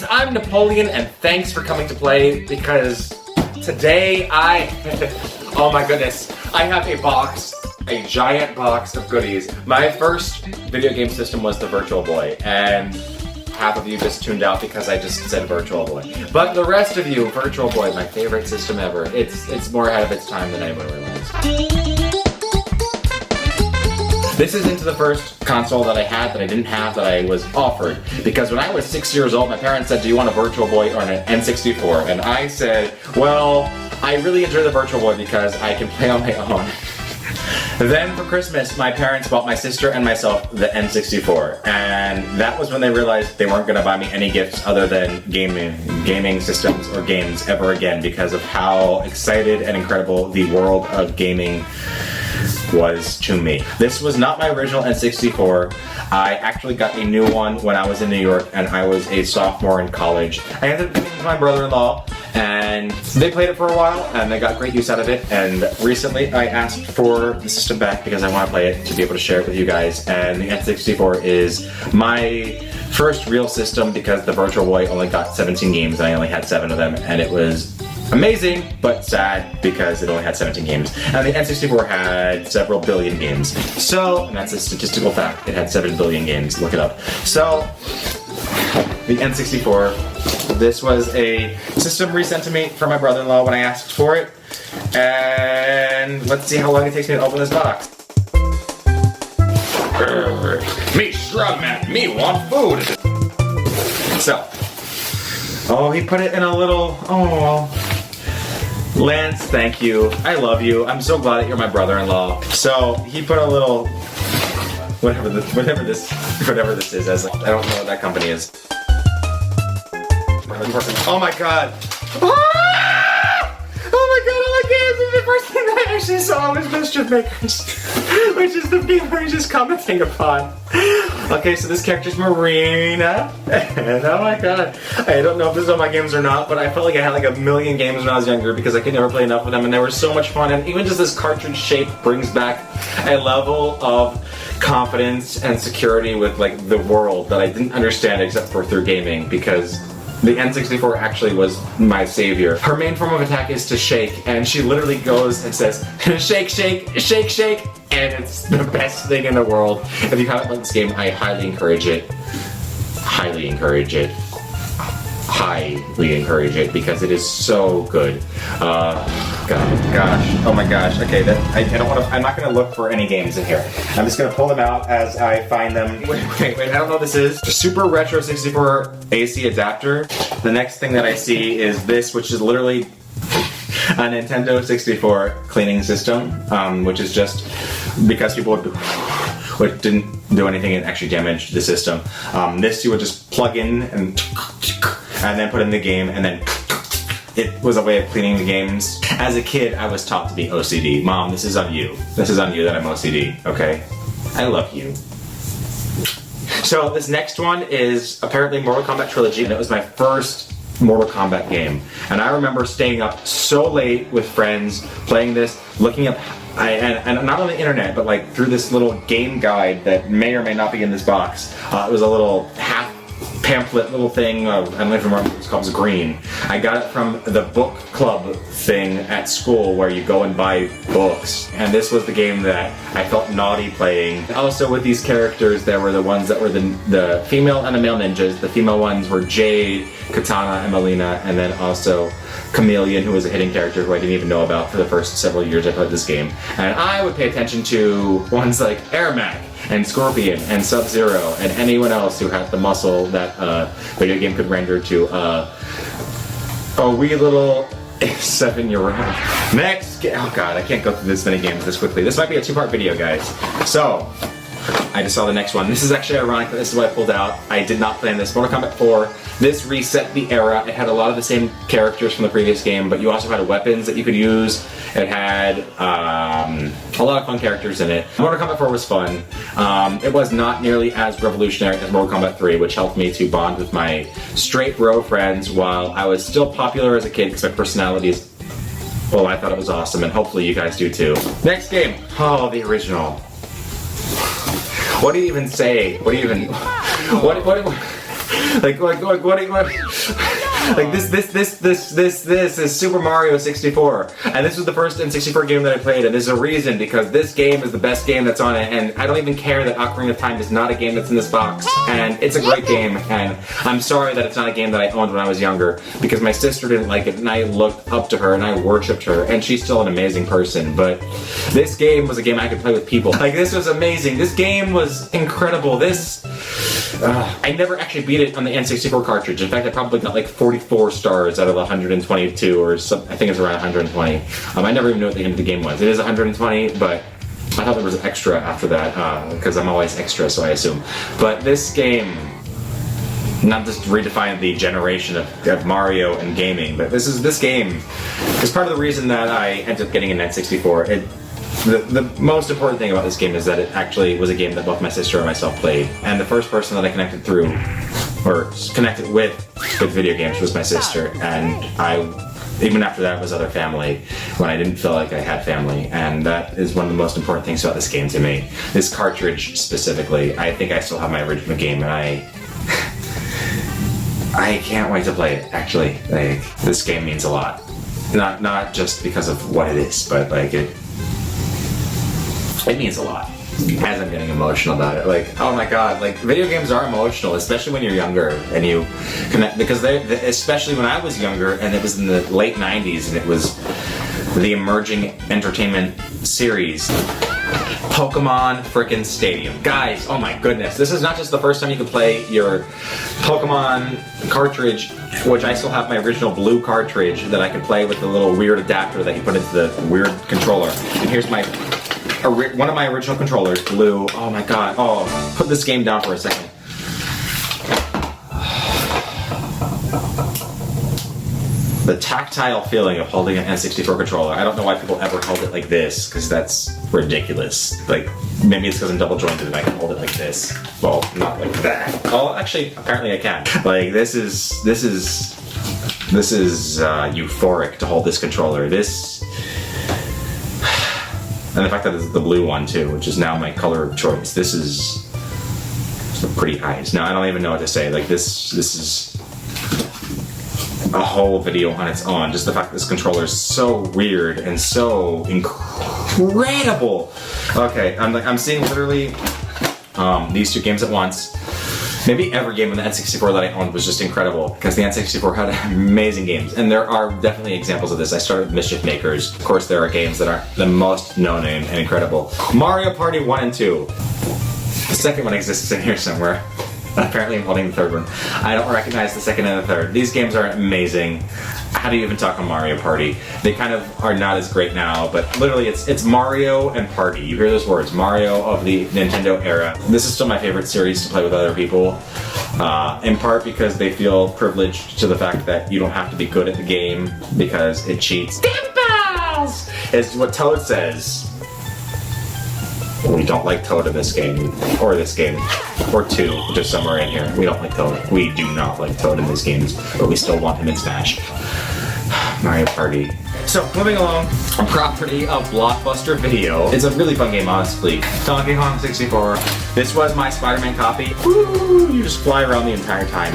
games, I'm Napoleon, and thanks for coming to play, because today oh my goodness, I have a giant box of goodies. My first video game system was the Virtual Boy, and half of you just tuned out because I just said Virtual Boy. But the rest of you, Virtual Boy, my favorite system ever. It's more ahead of its time than anyone realized. This isn't the first console that I had that I didn't have that I was offered. Because when I was 6 years old, my parents said, do you want a Virtual Boy or an N64? And I said, well, I really enjoy the Virtual Boy because I can play on my own. Then for Christmas, my parents bought my sister and myself the N64. And that was when they realized they weren't going to buy me any gifts other than gaming systems or games ever again, because of how excited and incredible the world of gaming was to me. This was not my original N64. I actually got a new one when I was in New York and I was a sophomore in college. I ended up giving it to my brother-in-law and they played it for a while and they got great use out of it, and recently I asked for the system back because I want to play it to be able to share it with you guys, and the N64 is my first real system because the Virtual Boy only got 17 games and I only had 7 of them, and it was amazing, but sad because it only had 17 games. And the N64 had several billion games. So, and that's a statistical fact, it had 7 billion games, look it up. So, the N64, this was a system resent to me from my brother-in-law when I asked for it. And let's see how long it takes me to open this box. Me strong man, me want food. So, oh, he put it in a little, oh, Lance, thank you. I love you. I'm so glad that you're my brother-in-law. So he put a little, whatever this is. As I don't know what that company is. Oh my god. Oh my god, all I games, the first thing that I actually saw was Mischief Makers, which is the game we're just commenting upon. Okay, so this character's Marina, and oh my god, I don't know if this is on my games or not, but I felt like I had like a million games when I was younger because I could never play enough of them, and they were so much fun, and even just this cartridge shape brings back a level of confidence and security with like the world that I didn't understand except for through gaming, because the N64 actually was my savior. Her main form of attack is to shake, and she literally goes and says, shake, shake, shake, shake, and it's the best thing in the world. If you haven't played this game, I highly encourage it. Highly encourage it. Highly encourage it, because it is so good. Gosh, oh my gosh. Okay, I don't want to. I'm not going to look for any games in here. I'm just going to pull them out as I find them. Wait, I don't know what this is. The Super Retro 64 AC adapter. The next thing that I see is this, which is literally a Nintendo 64 cleaning system, which is just because people which didn't do anything and actually damaged the system. This you would just plug in and then put in the game, and then it was a way of cleaning the games. As a kid, I was taught to be OCD. Mom, this is on you. This is on you that I'm OCD, okay? I love you. So this next one is apparently Mortal Kombat Trilogy, and it was my first Mortal Kombat game. And I remember staying up so late with friends, playing this, looking up, and not on the internet, but like through this little game guide that may or may not be in this box. It was a little half pamphlet little thing, I don't know if you remember what it's called, it was green. I got it from the book club thing at school where you go and buy books. And this was the game that I felt naughty playing. Also with these characters, there were the ones that were the female and the male ninjas. The female ones were Jade, Katana, and Melina, and then also Chameleon, who was a hidden character who I didn't even know about for the first several years I played this game. And I would pay attention to ones like Ermac, and Scorpion, and Sub-Zero, and anyone else who had the muscle that video game could render to a wee little 7-year-old. Next, oh god, I can't go through this many games this quickly. This might be a 2-part video, guys. So, I just saw the next one. This is actually ironic that this is what I pulled out. I did not plan this. Mortal Kombat 4. This reset the era. It had a lot of the same characters from the previous game, but you also had weapons that you could use. It had a lot of fun characters in it. Mortal Kombat 4 was fun. It was not nearly as revolutionary as Mortal Kombat 3, which helped me to bond with my straight bro friends while I was still popular as a kid because my personality is, well, I thought it was awesome, and hopefully you guys do too. Next game. Oh, the original. What do you even say? What do you even... What Like what do you want? Like this is Super Mario 64, and this was the first N64 game that I played, and there's a reason, because this game is the best game that's on it, and I don't even care that Ocarina of Time is not a game that's in this box, and it's a great game, and I'm sorry that it's not a game that I owned when I was younger, because my sister didn't like it, and I looked up to her, and I worshipped her, and she's still an amazing person, but this game was a game I could play with people. Like, this was amazing. This game was incredible. I never actually beat it on the N64 cartridge. In fact, I probably got like 44 stars out of 122 or something. I think it's around 120. I never even knew what the end of the game was. It is 120, but I thought there was an extra after that, because I'm always extra, so I assume. But this game, not just redefined the generation of Mario and gaming, but this game is part of the reason that I ended up getting an N64. The most important thing about this game is that it actually was a game that both my sister and myself played, and the first person that I connected through, or connected with video games, was my sister, and even after that was other family, when I didn't feel like I had family, and that is one of the most important things about this game to me. This cartridge specifically, I think I still have my original game, and I can't wait to play it, actually. Like, this game means a lot. Not just because of what it is, but like it means a lot. As I'm getting emotional about it, like, oh my god, like, video games are emotional, especially when you're younger and you connect, because especially when I was younger, and it was in the late 90s, and it was the emerging entertainment series, Pokemon frickin' Stadium. Guys, oh my goodness, this is not just the first time you could play your Pokemon cartridge, which I still have my original blue cartridge that I could play with the little weird adapter that you put into the weird controller. And here's one of my original controllers, blue. Oh my god. Oh, put this game down for a second. The tactile feeling of holding an N64 controller. I don't know why people ever hold it like this, because that's ridiculous. Like, maybe it's because I'm double jointed and I can hold it like this. Well, not like that. Oh, actually, apparently I can. Like, this is euphoric to hold this controller. And the fact that it's the blue one too, which is now my color of choice. This is some pretty highs. Now I don't even know what to say. Like, this is a whole video on its own. Just the fact that this controller is so weird and so incredible. Okay, I'm seeing literally these two games at once. Maybe every game on the N64 that I owned was just incredible, because the N64 had amazing games, and there are definitely examples of this. I started with Mischief Makers. Of course, there are games that are the most known and incredible. Mario Party 1 and 2. The second one exists in here somewhere. Apparently I'm holding the third one. I don't recognize the second and the third. These games are amazing. How do you even talk on Mario Party? They kind of are not as great now, but literally it's Mario and Party. You hear those words, Mario of the Nintendo era. This is still my favorite series to play with other people, in part because they feel privileged to the fact that you don't have to be good at the game because it cheats. Dimples! Is what Toad says. We don't like Toad in this game, or 2, which is somewhere in here. We don't like Toad. We do not like Toad in these games, but we still want him in Smash. Mario Party. So, moving along, a property of Blockbuster Video. It's a really fun game, honestly. Donkey Kong 64. This was my Spider-Man copy. Woo! You just fly around the entire time.